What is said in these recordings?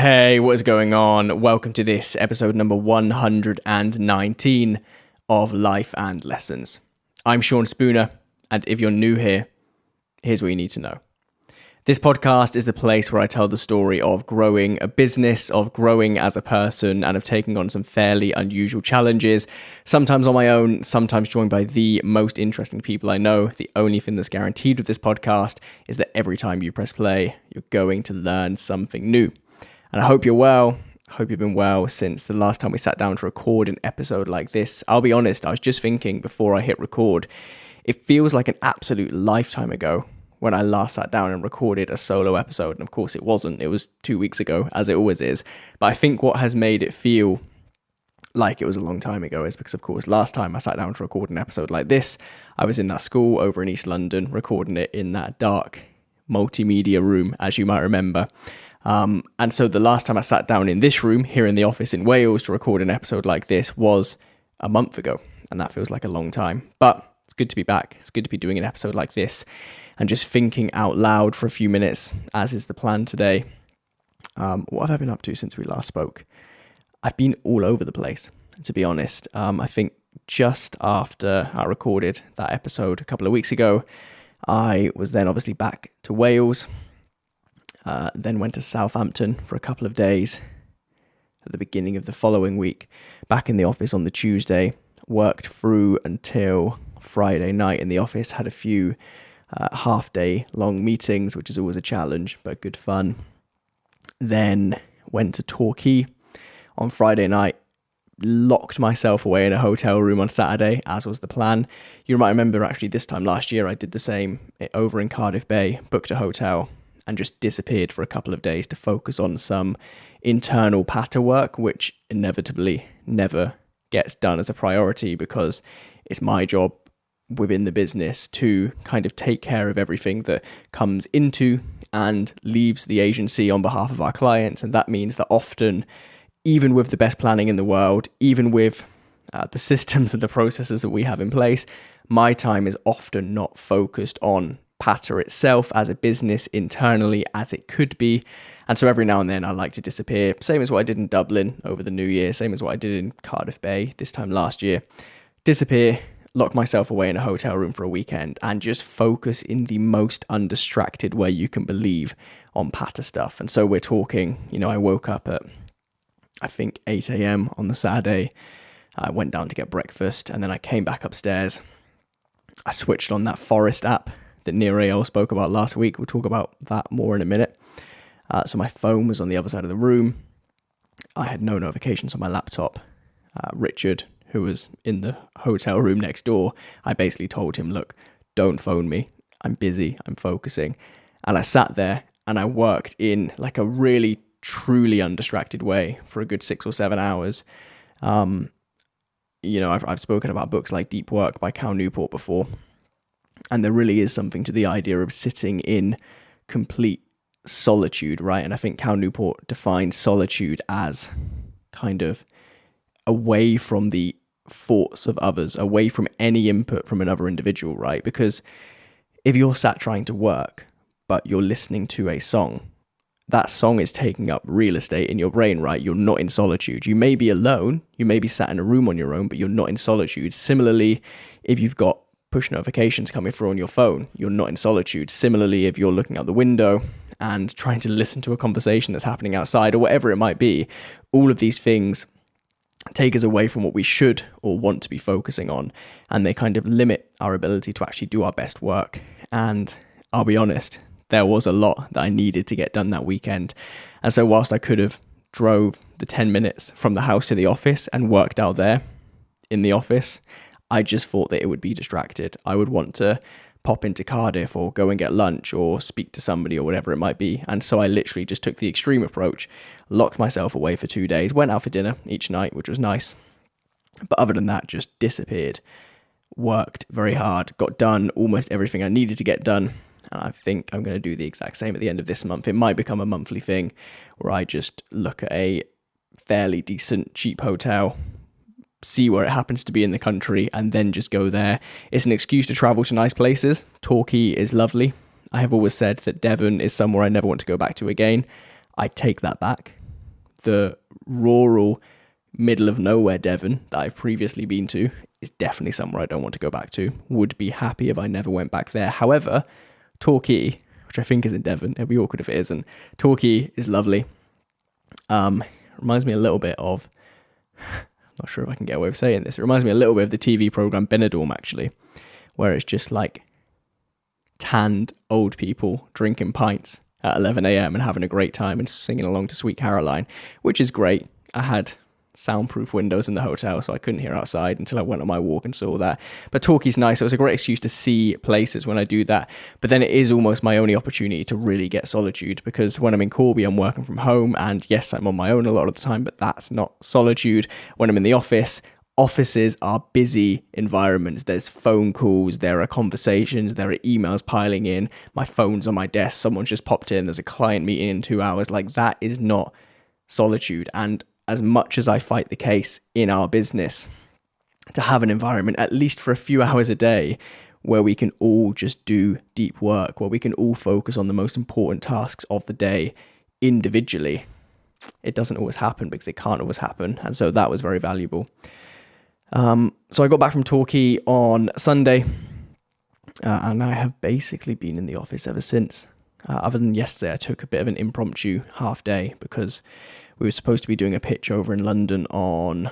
Hey, what is going on? Welcome to this episode number 119 of Life and Lessons. I'm Sean Spooner, and if you're new here, here's what you need to know. This podcast is the place where I tell the story of growing a business, of growing as a person, and of taking on some fairly unusual challenges, sometimes on my own, sometimes joined by the most interesting people I know. The only thing that's guaranteed with this podcast is that every time you press play, you're going to learn something new. And I hope you're well. I hope you've been well since the last time we sat down to record an episode like this. I'll be honest, I was just thinking before I hit record, it feels like an absolute lifetime ago when I last sat down and recorded a solo episode. And of course it wasn't. It was 2 weeks ago, as it always is. But I think what has made it feel like it was a long time ago is because, of course, last time I sat down to record an episode like this, I was in that school over in East London, recording it in that dark multimedia room, as you might remember. And so the last time I sat down in this room here in the office in Wales to record an episode like this was a month ago. And that feels like a long time. But it's good to be back. It's good to be doing an episode like this and just thinking out loud for a few minutes, as is the plan today. What have I been up to since we last spoke? I've been all over the place, to be honest. I think just after I recorded that episode a couple of weeks ago, I was then obviously back to Wales, then went to Southampton for a couple of days at the beginning of the following week, back in the office on the Tuesday, worked through until Friday night in the office, had a few half-day long meetings, which is always a challenge, but good fun. Then went to Talky on Friday night, locked myself away in a hotel room on Saturday, as was the plan. You might remember actually this time last year, I did the same over in Cardiff Bay, booked a hotel and just disappeared for a couple of days to focus on some internal patter work, which inevitably never gets done as a priority because it's my job within the business to kind of take care of everything that comes into and leaves the agency on behalf of our clients. And that means that often, even with the best planning in the world, even with the systems and the processes that we have in place, my time is often not focused on Patter itself as a business internally as it could be. And so every now and then I like to disappear, same as what I did in Dublin over the New Year, same as what I did in Cardiff Bay this time last year. Disappear, lock myself away in a hotel room for a weekend and just focus in the most undistracted way you can believe on Patter stuff. And so we're talking, I woke up at, I think, 8 a.m. on the Saturday. I went down to get breakfast and then I came back upstairs. I switched on that Forest app that Niwel spoke about last week. We'll talk about that more in a minute. So my phone was on the other side of the room. I had no notifications on my laptop. Richard, who was in the hotel room next door, I basically told him, look, don't phone me. I'm busy. I'm focusing. And I sat there and I worked in like a really, truly undistracted way for a good 6 or 7 hours. I've spoken about books like Deep Work by Cal Newport before. And there really is something to the idea of sitting in complete solitude, right? And I think Cal Newport defines solitude as kind of away from the thoughts of others, away from any input from another individual, right? Because if you're sat trying to work, but you're listening to a song, that song is taking up real estate in your brain, right? You're not in solitude. You may be alone, you may be sat in a room on your own, but you're not in solitude. Similarly, if you've got push notifications coming through on your phone, you're not in solitude. Similarly, if you're looking out the window and trying to listen to a conversation that's happening outside or whatever it might be, all of these things take us away from what we should or want to be focusing on, and they kind of limit our ability to actually do our best work. And I'll be honest, there was a lot that I needed to get done that weekend. And so whilst I could have drove the 10 minutes from the house to the office and worked out there in the office, I just thought that it would be distracted. I would want to pop into Cardiff or go and get lunch or speak to somebody or whatever it might be. And so I literally just took the extreme approach, locked myself away for 2 days, went out for dinner each night, which was nice. But other than that, just disappeared, worked very hard, got done almost everything I needed to get done. And I think I'm going to do the exact same at the end of this month. It might become a monthly thing where I just look at a fairly decent, cheap hotel, see where it happens to be in the country, and then just go there. It's an excuse to travel to nice places. Torquay is lovely. I have always said that Devon is somewhere I never want to go back to again. I take that back. the rural middle of nowhere Devon that I've previously been to is definitely somewhere I don't want to go back to. Would be happy if I never went back there. However, Talky, which I think is in Devon, it'd be awkward if it isn't. Talky is lovely. Reminds me a little bit of, I'm not sure if I can get away with saying this, it reminds me a little bit of the TV program Benidorm, actually, where it's just like tanned old people drinking pints at 11 a.m. and having a great time and singing along to Sweet Caroline, which is great. I had soundproof windows in the hotel, so I couldn't hear outside until I went on my walk and saw that. But Talky's nice. It was a great excuse to see places when I do that. But then it is almost my only opportunity to really get solitude, because when I'm in Corby, I'm working from home, and yes, I'm on my own a lot of the time, but that's not solitude. When I'm in the office, offices are busy environments. There's phone calls, there are conversations, there are emails piling in. My phone's on my desk. Someone's just popped in. There's a client meeting in 2 hours. Like, that is not solitude. And as much as I fight the case in our business to have an environment, at least for a few hours a day, where we can all just do deep work, where we can all focus on the most important tasks of the day individually, it doesn't always happen, because it can't always happen. And so that was very valuable. So I got back from Talky on Sunday, and I have basically been in the office ever since. Other than yesterday, I took a bit of an impromptu half day because we were supposed to be doing a pitch over in London on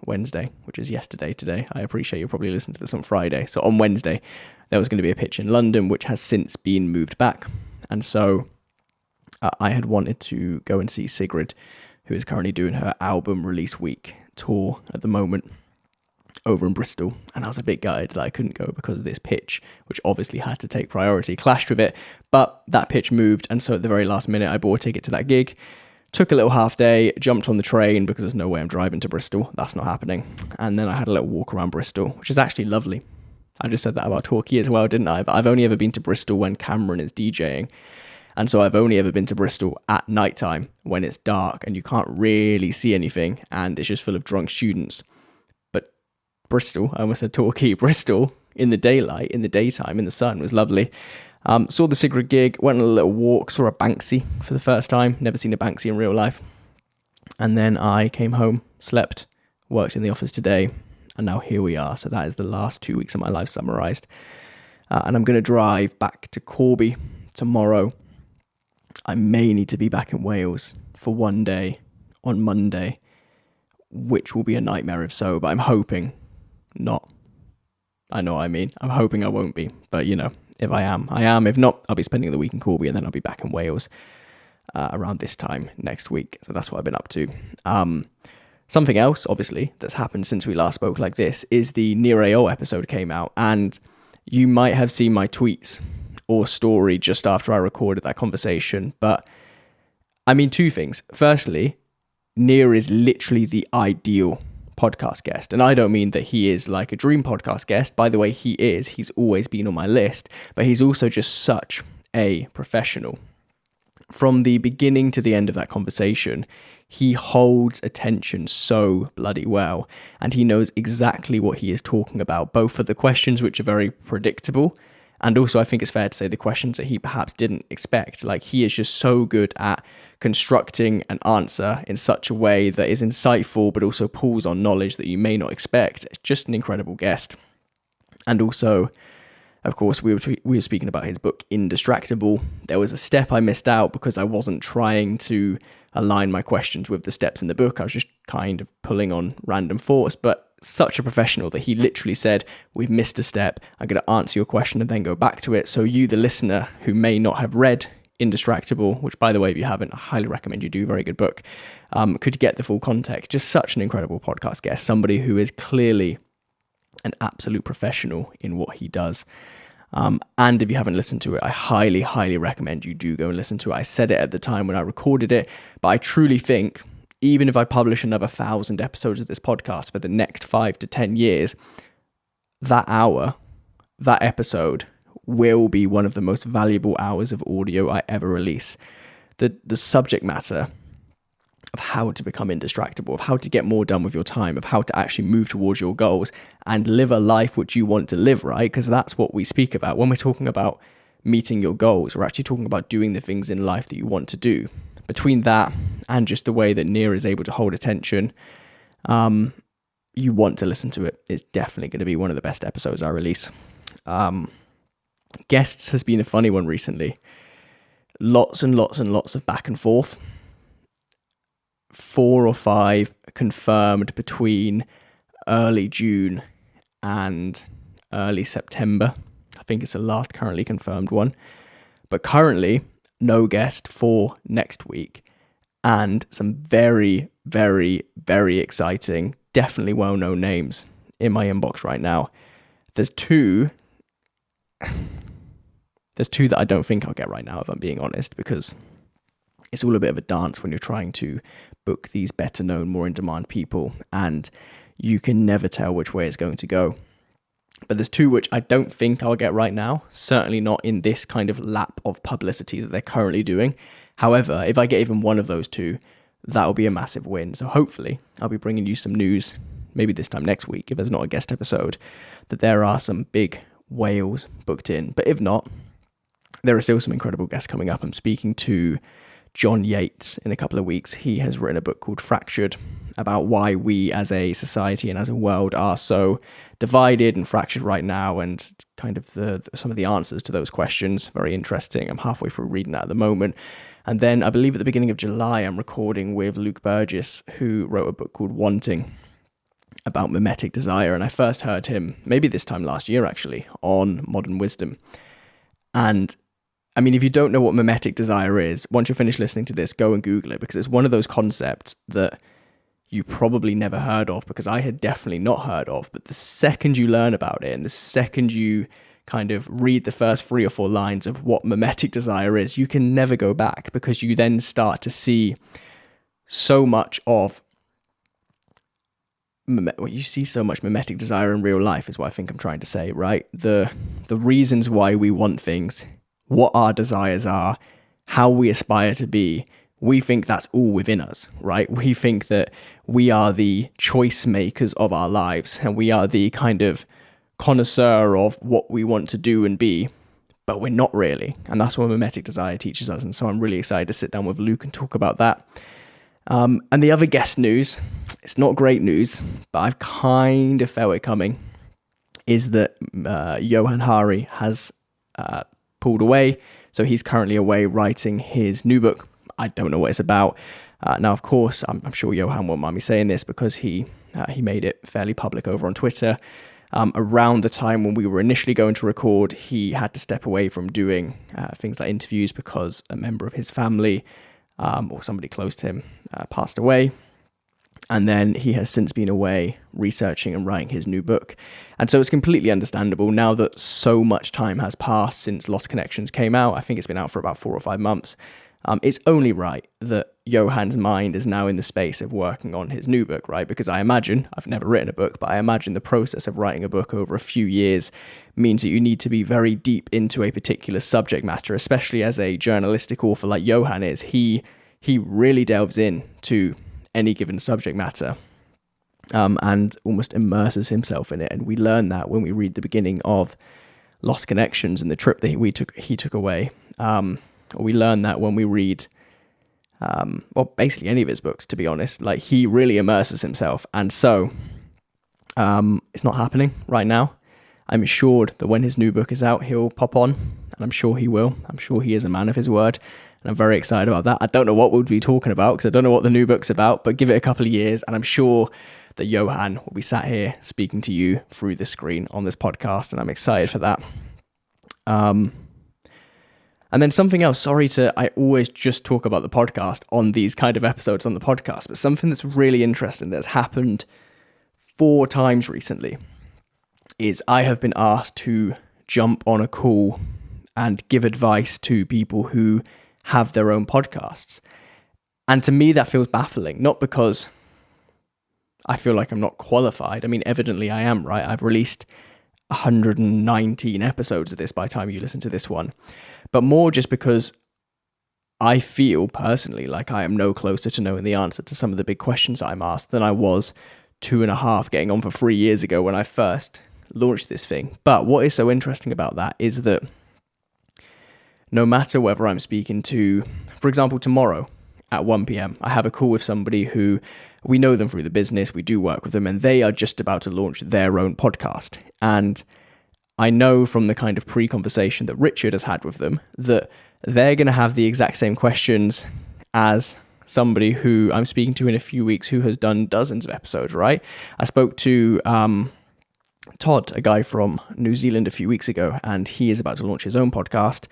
Wednesday, which is yesterday today. I appreciate you'll probably listen to this on Friday. So on Wednesday, there was going to be a pitch in London, which has since been moved back. And so I had wanted to go and see Sigrid, who is currently doing her album release week tour at the moment over in Bristol. And I was a bit gutted that I couldn't go because of this pitch, which obviously had to take priority, clashed with it. But that pitch moved. And so at the very last minute, I bought a ticket to that gig. Took a little half day, jumped on the train because there's no way I'm driving to Bristol. That's not happening. And then I had a little walk around Bristol, which is actually lovely. I just said that about Talky as well, didn't I? But I've only ever been to Bristol when Cameron is DJing. And so I've only ever been to Bristol at nighttime when it's dark and you can't really see anything and it's just full of drunk students. But Bristol, I almost said Talky, Bristol in the daylight, in the daytime, in the sun was lovely. Saw the Sigrid gig, went on a little walk, saw a Banksy for the first time. Never seen a Banksy in real life. And then I came home, slept, worked in the office today, and now here we are. So that is the last 2 weeks of my life summarised. And I'm going to drive back to Corby tomorrow. I may need to be back in Wales for one day on Monday, which will be a nightmare if so, but I'm hoping not. I know what I mean. I'm hoping I won't be, but you know. If I am, I am. If not, I'll be spending the week in Corby and then I'll be back in Wales around this time next week. So that's what I've been up to. Something else, obviously, that's happened since we last spoke like this is the Niwel episode came out. And you might have seen my tweets or story just after I recorded that conversation. But I mean, two things. Firstly, Nia is literally the ideal podcast guest. And I don't mean that he is like a dream podcast guest. By the way, he is. He's always been on my list. But he's also just such a professional. From the beginning to the end of that conversation, he holds attention so bloody well. And he knows exactly what he is talking about, both for the questions which are very predictable, and also I think it's fair to say the questions that he perhaps didn't expect. Like, he is just so good at constructing an answer in such a way that is insightful, but also pulls on knowledge that you may not expect. It's just an incredible guest. And also, of course, we were speaking about his book, Indistractable. There was a step I missed out because I wasn't trying to align my questions with the steps in the book. I was just kind of pulling on random thoughts, but such a professional that he literally said, we've missed a step. I'm going to answer your question and then go back to it. So you, the listener, who may not have read Indistractable, which, by the way, if you haven't, I highly recommend you do. Very good book. Could get the full context. Just such an incredible podcast guest. Somebody who is clearly an absolute professional in what he does. And if you haven't listened to it, I highly, highly recommend you do go and listen to it. I said it at the time when I recorded it, but I truly think even if I publish another 1,000 episodes of this podcast for the next 5 to 10 years, that episode will be one of the most valuable hours of audio I ever release. The subject matter of how to become indistractable, of how to get more done with your time, of how to actually move towards your goals and live a life which you want to live, right? Because that's what we speak about. When we're talking about meeting your goals, we're actually talking about doing the things in life that you want to do. between that and just the way that Nia is able to hold attention, you want to listen to it. It's definitely going to be one of the best episodes I release. Guests has been a funny one recently. Lots and lots and lots of back and forth. 4 or 5 confirmed between early June and early September. I think it's the last currently confirmed one. But currently, no guest for next week. And some very, very, very exciting, definitely well-known names in my inbox right now. There's two that I don't think I'll get right now, if I'm being honest, because it's all a bit of a dance when you're trying to book these better known, more in demand people, and you can never tell which way it's going to go. But there's 2 which I don't think I'll get right now, certainly not in this kind of lap of publicity that they're currently doing. However, if I get even one of those 2, that'll be a massive win. So hopefully I'll be bringing you some news, maybe this time next week, if there's not a guest episode, that there are some big whales booked in. But if not, there are still some incredible guests coming up. I'm speaking to John Yates in a couple of weeks. He has written a book called Fractured, about why we as a society and as a world are so divided and fractured right now, and kind of some of the answers to those questions. Very interesting. I'm halfway through reading that at the moment. And then I believe at the beginning of July, I'm recording with Luke Burgess, who wrote a book called Wanting, about mimetic desire. And I first heard him maybe this time last year, actually, on Modern Wisdom. And I mean, if you don't know what mimetic desire is, once you're finished listening to this, go and Google it, because it's one of those concepts that you probably never heard of, because I had definitely not heard of. But the second you learn about it, and the second you kind of read the first 3 or 4 lines of what mimetic desire is, you can never go back, because you then start to see so much of mimetic desire in real life, is what I think I'm trying to say, right? The reasons why we want things, what our desires are, how we aspire to be. We think that's all within us, right? We think that we are the choice makers of our lives, and we are the kind of connoisseur of what we want to do and be, but we're not really. And that's what mimetic desire teaches us. And so I'm really excited to sit down with Luke and talk about that. And the other guest news, it's not great news, but I've kind of felt it coming, is that Johan Hari has pulled away. So he's currently away writing his new book. I don't know what it's about. Now, of course, I'm sure Johan won't mind me saying this, because he made it fairly public over on Twitter. Around the time when we were initially going to record, he had to step away from doing things like interviews, because a member of his family or somebody close to him passed away. And then he has since been away researching and writing his new book. And so it's completely understandable now that so much time has passed since Lost Connections came out. I think it's been out for about 4 or 5 months. It's only right that Johan's mind is now in the space of working on his new book, right? Because I imagine, I've never written a book, but I imagine the process of writing a book over a few years means that you need to be very deep into a particular subject matter, especially as a journalistic author like Johan is. He really delves into any given subject matter and almost immerses himself in it. And we learn that when we read the beginning of Lost Connections and the trip that he took away. We learn that when we read, basically any of his books, to be honest. Like, he really immerses himself. And so it's not happening right now. I'm assured that when his new book is out, he'll pop on, and I'm sure he will. I'm sure he is a man of his word, and I'm very excited about that. I don't know what we'll be talking about, because I don't know what the new book's about, but give it a couple of years, and I'm sure that Johan will be sat here speaking to you through the screen on this podcast, and I'm excited for that. And then something else, I always just talk about the podcast on these kind of episodes on the podcast, but something that's really interesting that's happened 4 times recently is I have been asked to jump on a call and give advice to people who have their own podcasts. And to me, that feels baffling, not because I feel like I'm not qualified. I mean, evidently I am, right? I've released 119 episodes of this by the time you listen to this one, but more just because I feel personally like I am no closer to knowing the answer to some of the big questions I'm asked than I was 2.5 getting on for 3 years ago when I first launched this thing. But what is so interesting about that is that no matter whether I'm speaking to, for example, tomorrow, at 1 p.m. I have a call with somebody who we know them through the business, we do work with them, and they are just about to launch their own podcast. And I know from the kind of pre-conversation that Richard has had with them that they're going to have the exact same questions as somebody who I'm speaking to in a few weeks who has done dozens of episodes, right? I spoke to Todd, a guy from New Zealand, a few weeks ago, and he is about to launch his own podcast.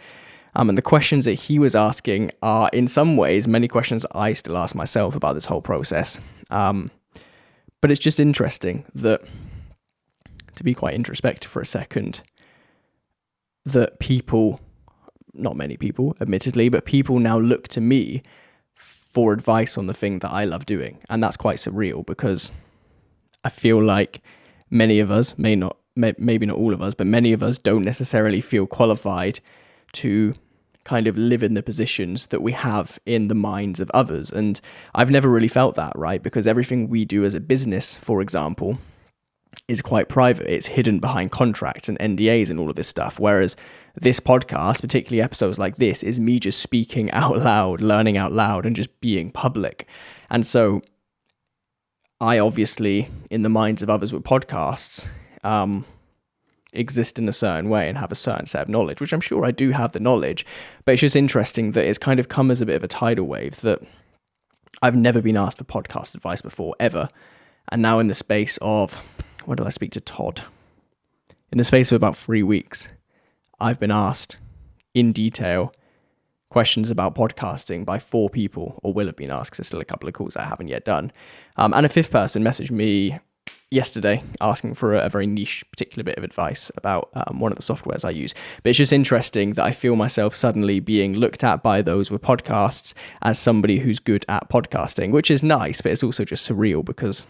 And the questions that he was asking are, in some ways, many questions I still ask myself about this whole process. But it's just interesting that, to be quite introspective for a second, that people, not many people, admittedly, but people now look to me for advice on the thing that I love doing. And that's quite surreal, because I feel like many of us, maybe not all of us, but many of us don't necessarily feel qualified to kind of live in the positions that we have in the minds of others. And I've never really felt that, right? Because everything we do as a business, for example, is quite private. It's hidden behind contracts and NDAs and all of this stuff. Whereas this podcast, particularly episodes like this, is me just speaking out loud, learning out loud, and just being public. And so I obviously, in the minds of others with podcasts, exist in a certain way and have a certain set of knowledge, which I'm sure I do have the knowledge. But it's just interesting that it's kind of come as a bit of a tidal wave that I've never been asked for podcast advice before, ever. And now in the space of, when did I speak to Todd? In the space of about 3 weeks, I've been asked in detail questions about podcasting by 4 people, or will have been asked, because there's still a couple of calls I haven't yet done. And a 5th person messaged me yesterday asking for a very niche particular bit of advice about one of the softwares I use. But it's just interesting that I feel myself suddenly being looked at by those with podcasts as somebody who's good at podcasting, which is nice, but it's also just surreal because,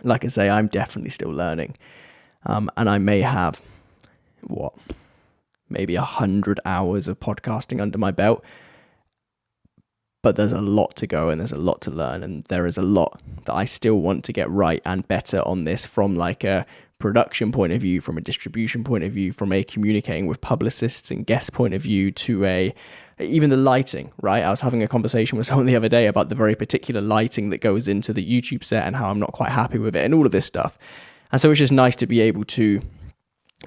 like I say, I'm definitely still learning. And I may have, maybe 100 hours of podcasting under my belt. But there's a lot to go and there's a lot to learn, and there is a lot that I still want to get right and better on this, from like a production point of view, from a distribution point of view, from a communicating with publicists and guest point of view, to even the lighting, right? I was having a conversation with someone the other day about the very particular lighting that goes into the YouTube set and how I'm not quite happy with it and all of this stuff. And so it's just nice to be able to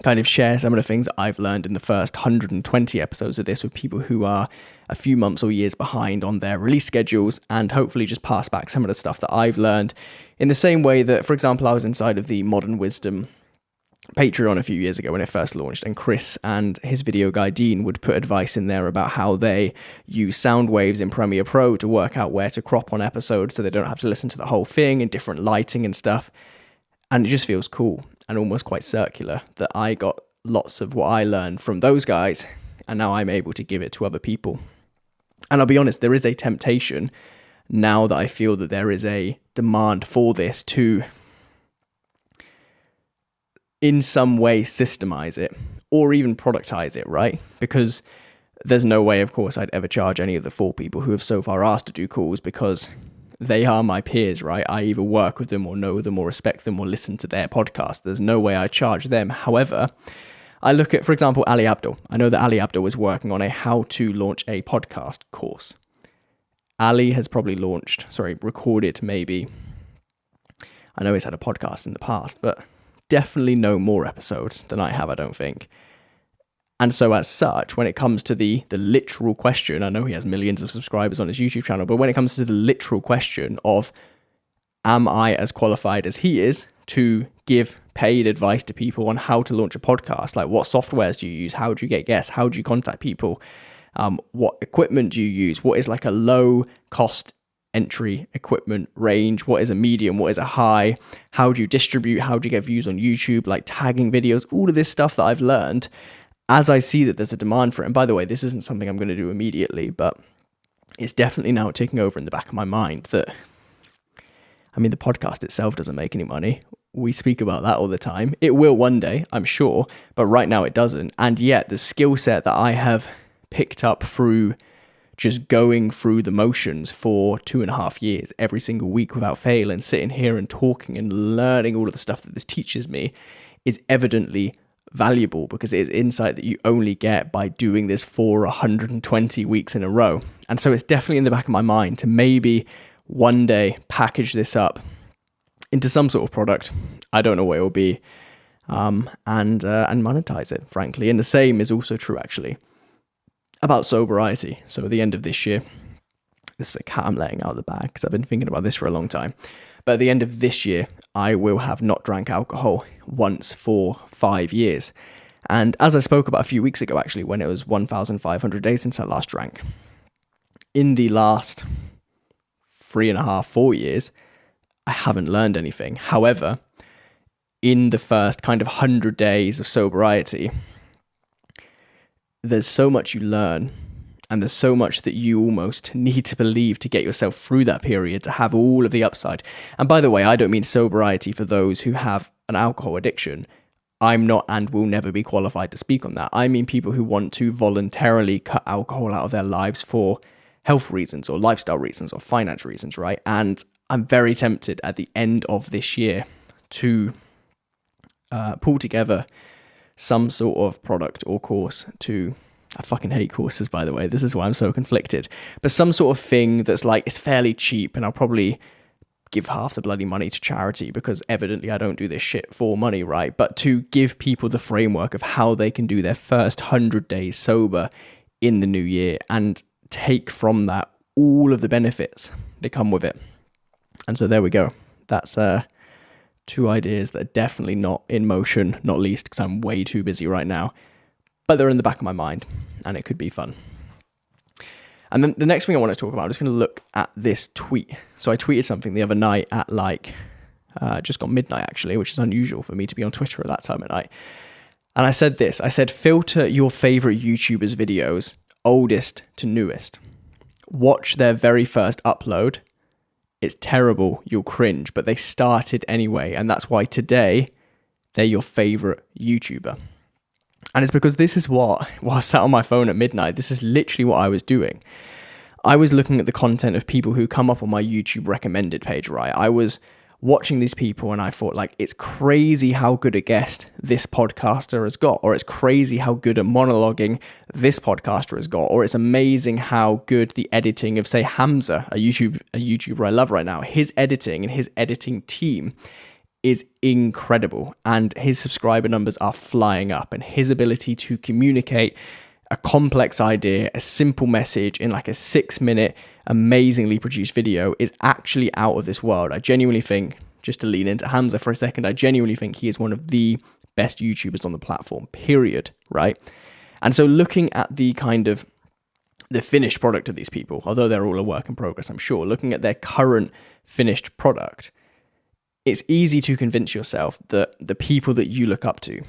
kind of share some of the things that I've learned in the first 120 episodes of this with people who are a few months or years behind on their release schedules, and hopefully just pass back some of the stuff that I've learned in the same way that, for example, I was inside of the Modern Wisdom Patreon a few years ago when it first launched, and Chris and his video guy Dean would put advice in there about how they use sound waves in Premiere Pro to work out where to crop on episodes so they don't have to listen to the whole thing, and different lighting and stuff. And it just feels cool and almost quite circular that I got lots of what I learned from those guys, and now I'm able to give it to other people. And I'll be honest, there is a temptation now that I feel that there is a demand for this to, in some way, systemize it or even productize it, right? Because there's no way, of course, I'd ever charge any of the 4 people who have so far asked to do calls, because they are my peers, right? I either work with them or know them or respect them or listen to their podcast. There's no way I charge them. However, I look at, for example, Ali Abdul. I know that Ali Abdul was working on a how to launch a podcast course. Ali has probably recorded maybe, I know he's had a podcast in the past, but definitely no more episodes than I have, I don't think. And so as such, when it comes to the literal question, I know he has millions of subscribers on his YouTube channel, but when it comes to the literal question of, am I as qualified as he is to give paid advice to people on how to launch a podcast? Like, what softwares do you use? How do you get guests? How do you contact people? What equipment do you use? What is like a low cost entry equipment range? What is a medium? What is a high? How do you distribute? How do you get views on YouTube? Like tagging videos, all of this stuff that I've learned as I see that there's a demand for it. And by the way, this isn't something I'm going to do immediately, but it's definitely now taking over in the back of my mind that, I mean, the podcast itself doesn't make any money. We speak about that all the time. It will one day, I'm sure, but right now it doesn't. And yet the skill set that I have picked up through just going through the motions for 2.5 years, every single week without fail, and sitting here and talking and learning all of the stuff that this teaches me, is evidently valuable because it is insight that you only get by doing this for 120 weeks in a row. And so it's definitely in the back of my mind to maybe one day package this up into some sort of product. I don't know what it will be, and monetize it, frankly. And the same is also true, actually, about sobriety. So at the end of this year, this is a cat I'm letting out of the bag because I've been thinking about this for a long time. But at the end of this year, I will have not drank alcohol once for 5 years. And as I spoke about a few weeks ago, actually, when it was 1,500 days since I last drank, in the last 3.5, 4 years, I haven't learned anything. However, in the first kind of 100 days of sobriety, there's so much you learn, and there's so much that you almost need to believe to get yourself through that period to have all of the upside. And by the way, I don't mean sobriety for those who have an alcohol addiction. I'm not and will never be qualified to speak on that. I mean people who want to voluntarily cut alcohol out of their lives for health reasons or lifestyle reasons or finance reasons, right? And I'm very tempted at the end of this year to pull together some sort of product or course to... I fucking hate courses, by the way. This is why I'm so conflicted. But some sort of thing that's like, it's fairly cheap, and I'll probably give half the bloody money to charity because evidently I don't do this shit for money, right? But to give people the framework of how they can do their first 100 days sober in the new year and take from that all of the benefits that come with it. And so there we go. That's 2 ideas that are definitely not in motion, not least because I'm way too busy right now. But they're in the back of my mind, and it could be fun. And then the next thing I want to talk about, I'm just going to look at this tweet. So I tweeted something the other night at just got midnight, actually, which is unusual for me to be on Twitter at that time of night. And I said this. I said, filter your favorite YouTubers' videos, oldest to newest. Watch their very first upload. It's terrible. You'll cringe, but they started anyway. And that's why today they're your favorite YouTuber. And it's because this is while I sat on my phone at midnight, this is literally what I was doing. I was looking at the content of people who come up on my YouTube recommended page, right? I was watching these people and I thought, like, it's crazy how good a guest this podcaster has got, or it's crazy how good at monologuing this podcaster has got, or it's amazing how good the editing of, say, Hamza, a YouTuber I love right now, his editing and his editing team is incredible, and his subscriber numbers are flying up, and his ability to communicate a complex idea, a simple message in like a 6-minute amazingly produced video is actually out of this world. I genuinely think, just to lean into Hamza for a second, I genuinely think he is one of the best YouTubers on the platform, period, right? And so looking at the kind of the finished product of these people, although they're all a work in progress, I'm sure, looking at their current finished product, it's easy to convince yourself that the people that you look up to,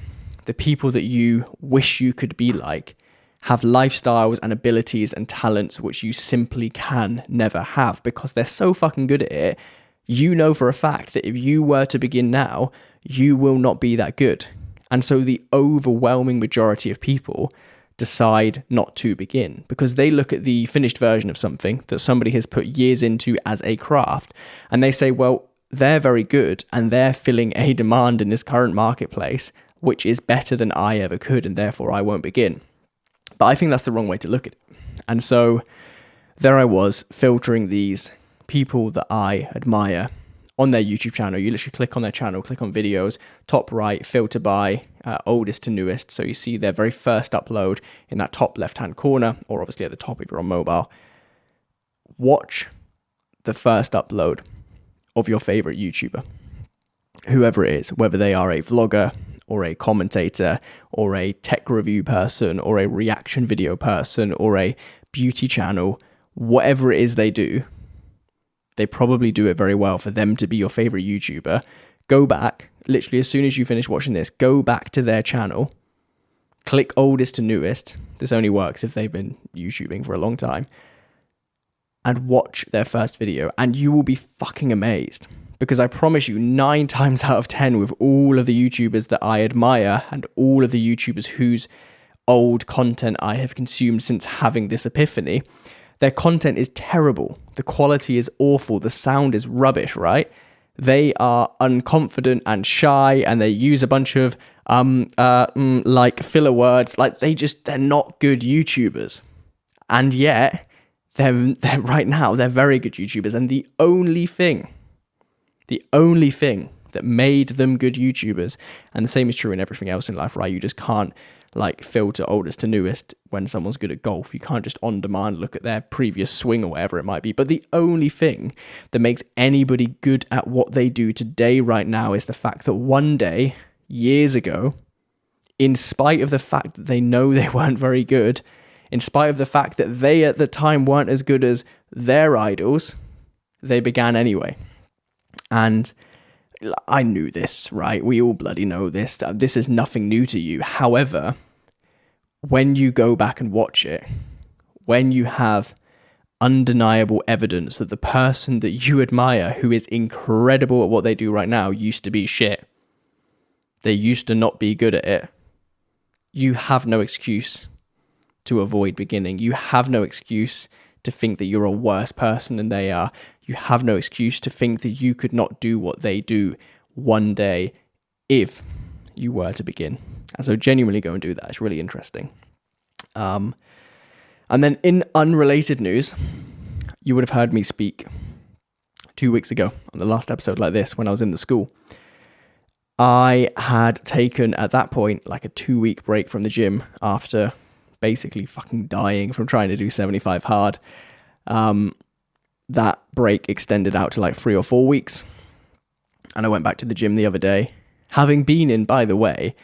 the people that you wish you could be like, have lifestyles and abilities and talents which you simply can never have because they're so fucking good at it. You know for a fact that if you were to begin now, you will not be that good. And so the overwhelming majority of people decide not to begin because they look at the finished version of something that somebody has put years into as a craft, and they say, well, they're very good and they're filling a demand in this current marketplace, which is better than I ever could, and therefore I won't begin. But I think that's the wrong way to look at it. And so there I was filtering these people that I admire on their YouTube channel. You literally click on their channel, click on videos, top right, filter by oldest to newest. So you see their very first upload in that top left-hand corner, or obviously at the top if you're on mobile. Watch the first upload of your favorite YouTuber, whoever it is, whether they are a vlogger or a commentator or a tech review person or a reaction video person or a beauty channel, whatever it is they do, they probably do it very well for them to be your favorite YouTuber. Go back, literally as soon as you finish watching this, go back to their channel, click oldest to newest. This only works if they've been YouTubing for a long time. And watch their first video, and you will be fucking amazed. Because I promise you, 9 times out of 10 with all of the YouTubers that I admire and all of the YouTubers whose old content I have consumed since having this epiphany, their content is terrible. The quality is awful. The sound is rubbish, right? They are unconfident and shy, and they use a bunch of like filler words. Like they're not good YouTubers. And yet they're right now, they're very good YouTubers. And the only thing that made them good YouTubers, and the same is true in everything else in life, right? You just can't like filter oldest to newest when someone's good at golf. You can't just on demand look at their previous swing or whatever it might be. But the only thing that makes anybody good at what they do today right now is the fact that one day, years ago, in spite of the fact that they know they weren't very good, in spite of the fact that they at the time weren't as good as their idols, they began anyway. And I knew this, right? We all bloody know this. This is nothing new to you. However, when you go back and watch it, when you have undeniable evidence that the person that you admire, who is incredible at what they do right now, used to be shit, they used to not be good at it, you have no excuse to avoid beginning. You have no excuse to think that you're a worse person than they are. You have no excuse to think that you could not do what they do one day if you were to begin. And so genuinely go and do that. It's really interesting. And then in unrelated news, you would have heard me speak 2 weeks ago on the last episode like this when I was in the school. I had taken at that point like a 2-week break from the gym after basically fucking dying from trying to do 75 hard. That break extended out to like 3 or 4 weeks. And I went back to the gym the other day, having been in, by the way,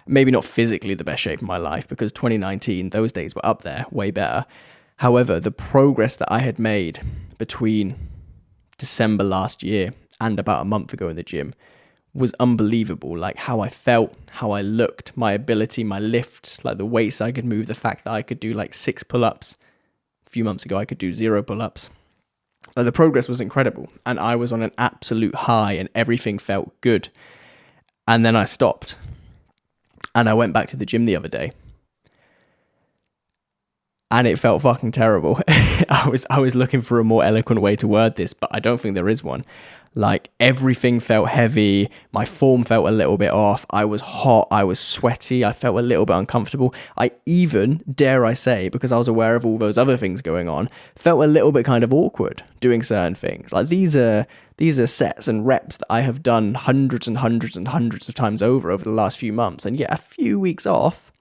maybe not physically the best shape of my life, because 2019, those days were up there, way better. However, the progress that I had made between December last year and about a month ago in the gym was unbelievable. Like how I felt, how I looked, my ability, my lifts, like the weights I could move, the fact that I could do like 6 pull-ups. A few months ago, I could do 0 pull-ups. Like the progress was incredible, and I was on an absolute high and everything felt good. And then I stopped. And I went back to the gym the other day. And it felt fucking terrible. I was looking for a more eloquent way to word this, but I don't think there is one. Like everything felt heavy. My form felt a little bit off. I was hot. I was sweaty. I felt a little bit uncomfortable. I even, dare I say, because I was aware of all those other things going on, felt a little bit kind of awkward doing certain things. Like these are sets and reps that I have done hundreds and hundreds and hundreds of times over the last few months. And yet a few weeks off,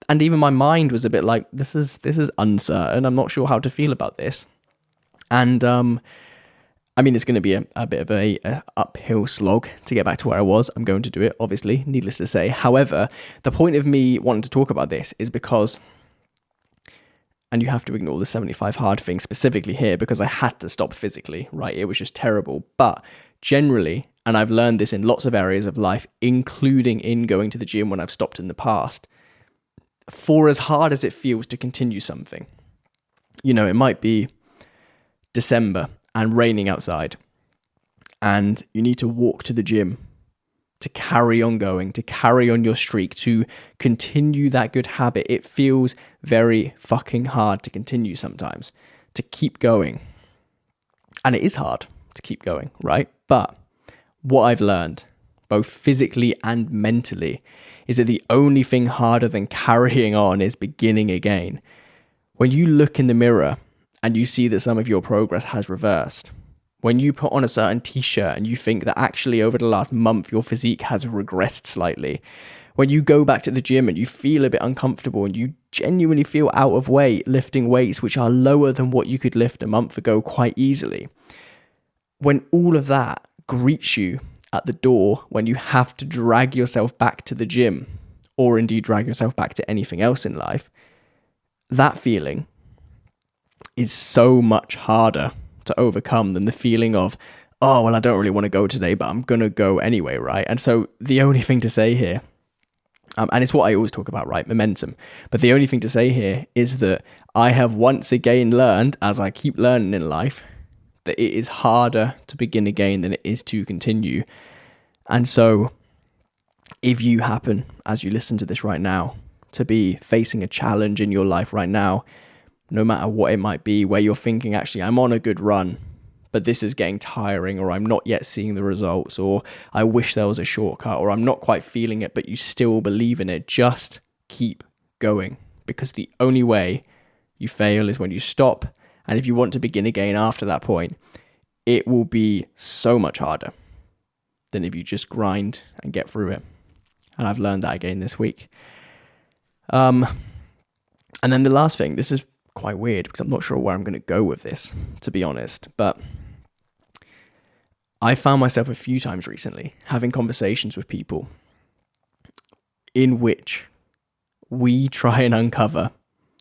and even my mind was a bit like, this is uncertain. I'm not sure how to feel about this. And I mean, it's going to be a bit of a uphill slog to get back to where I was. I'm going to do it, obviously, needless to say. However, the point of me wanting to talk about this is because, and you have to ignore the 75 hard thing specifically here, because I had to stop physically, right? It was just terrible. But generally, and I've learned this in lots of areas of life, including in going to the gym when I've stopped in the past, for as hard as it feels to continue something, you know, it might be December and raining outside, and you need to walk to the gym to carry on going, to carry on your streak, to continue that good habit. It feels very fucking hard to continue sometimes, to keep going. And it is hard to keep going, right? But what I've learned, both physically and mentally, is that the only thing harder than carrying on is beginning again. When you look in the mirror and you see that some of your progress has reversed, when you put on a certain t-shirt and you think that actually over the last month your physique has regressed slightly, when you go back to the gym and you feel a bit uncomfortable and you genuinely feel out of weight lifting weights which are lower than what you could lift a month ago quite easily, when all of that greets you at the door, when you have to drag yourself back to the gym, or indeed drag yourself back to anything else in life, that feeling is so much harder to overcome than the feeling of, oh, well, I don't really want to go today, but I'm going to go anyway, right? And so the only thing to say here, and it's what I always talk about, right? Momentum. But the only thing to say here is that I have once again learned, as I keep learning in life, that it is harder to begin again than it is to continue. And so if you happen, as you listen to this right now, to be facing a challenge in your life right now, no matter what it might be, where you're thinking, actually, I'm on a good run, but this is getting tiring, or I'm not yet seeing the results, or I wish there was a shortcut, or I'm not quite feeling it, but you still believe in it, just keep going, because the only way you fail is when you stop. And if you want to begin again after that point, it will be so much harder than if you just grind and get through it. And I've learned that again this week. And then the last thing, this is quite weird because I'm not sure where I'm going to go with this, to be honest, but I found myself a few times recently having conversations with people in which we try and uncover,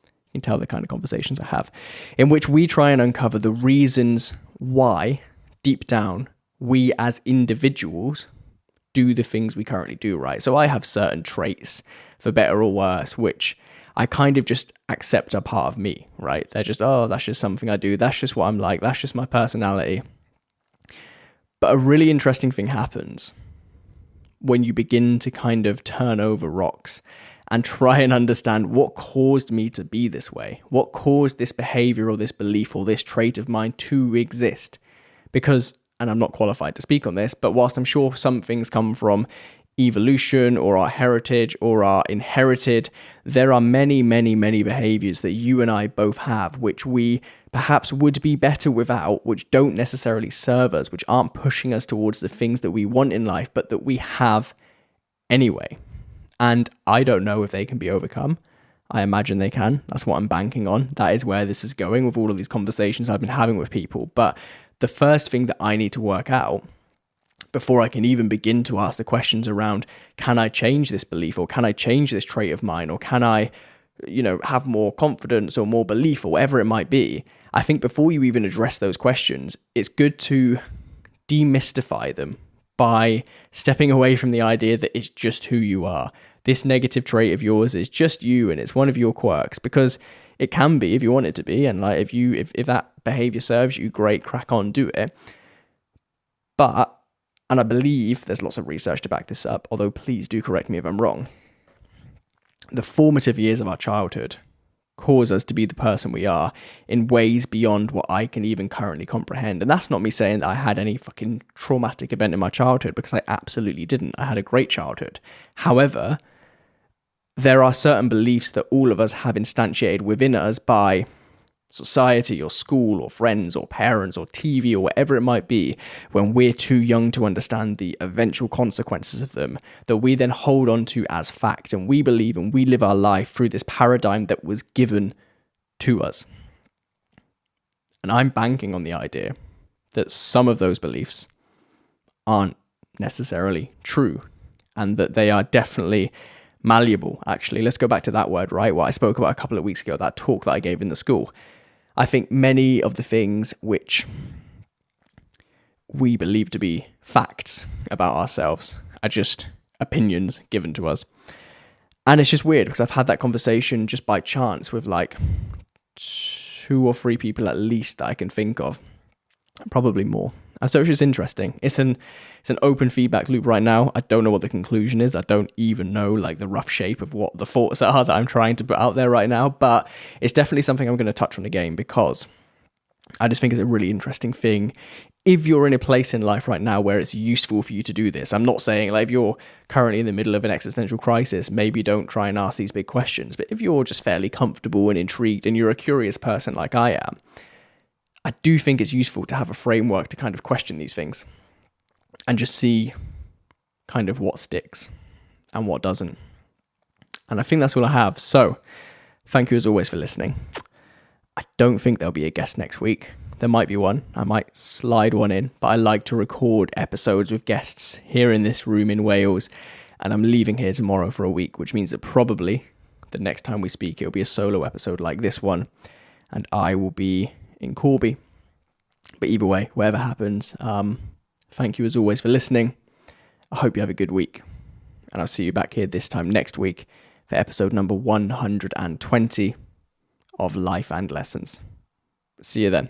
you can tell the kind of conversations I have, in which we try and uncover the reasons why, deep down, we as individuals do the things we currently do, right? So I have certain traits, for better or worse, which I kind of just accept are part of me, right? They're just, oh, that's just something I do. That's just what I'm like. That's just my personality. But a really interesting thing happens when you begin to kind of turn over rocks and try and understand what caused me to be this way, what caused this behavior or this belief or this trait of mine to exist. Because, and I'm not qualified to speak on this, but whilst I'm sure some things come from evolution or our heritage or are inherited, there are many, many, many behaviors that you and I both have, which we perhaps would be better without, which don't necessarily serve us, which aren't pushing us towards the things that we want in life, but that we have anyway. And I don't know if they can be overcome. I imagine they can. That's what I'm banking on. That is where this is going with all of these conversations I've been having with people. But the first thing that I need to work out before I can even begin to ask the questions around, can I change this belief, or can I change this trait of mine, or can I, have more confidence or more belief, or whatever it might be, I think before you even address those questions, it's good to demystify them by stepping away from the idea that it's just who you are. This negative trait of yours is just you, and it's one of your quirks, because it can be if you want it to be. And like if that behavior serves you, great, crack on, do it. But, and I believe there's lots of research to back this up, although please do correct me if I'm wrong, the formative years of our childhood cause us to be the person we are in ways beyond what I can even currently comprehend. And that's not me saying that I had any fucking traumatic event in my childhood, because I absolutely didn't. I had a great childhood. However, there are certain beliefs that all of us have instantiated within us by society or school or friends or parents or TV or whatever it might be, when we're too young to understand the eventual consequences of them, that we then hold on to as fact, and we believe and we live our life through this paradigm that was given to us. And I'm banking on the idea that some of those beliefs aren't necessarily true, and that they are definitely malleable. Actually, let's go back to that word, right? What I spoke about a couple of weeks ago, that talk that I gave in the school. I think many of the things which we believe to be facts about ourselves are just opinions given to us. And it's just weird, because I've had that conversation just by chance with like 2 or 3 people at least that I can think of, probably more. And so it's just interesting. It's an open feedback loop right now. I don't know what the conclusion is. I don't even know like the rough shape of what the thoughts are that I'm trying to put out there right now, but it's definitely something I'm going to touch on again, because I just think it's a really interesting thing. If you're in a place in life right now where it's useful for you to do this, I'm not saying like if you're currently in the middle of an existential crisis, maybe don't try and ask these big questions. But if you're just fairly comfortable and intrigued and you're a curious person like I am, I do think it's useful to have a framework to kind of question these things and just see kind of what sticks and what doesn't. And I think that's all I have. So thank you as always for listening. I don't think there'll be a guest next week. There might be one. I might slide one in, but I like to record episodes with guests here in this room in Wales. And I'm leaving here tomorrow for a week, which means that probably the next time we speak, it'll be a solo episode like this one. And I will be in Corby. But either way, whatever happens, thank you as always for listening. I hope you have a good week, and I'll see you back here this time next week for episode number 120 of Life and Lessons. See you then.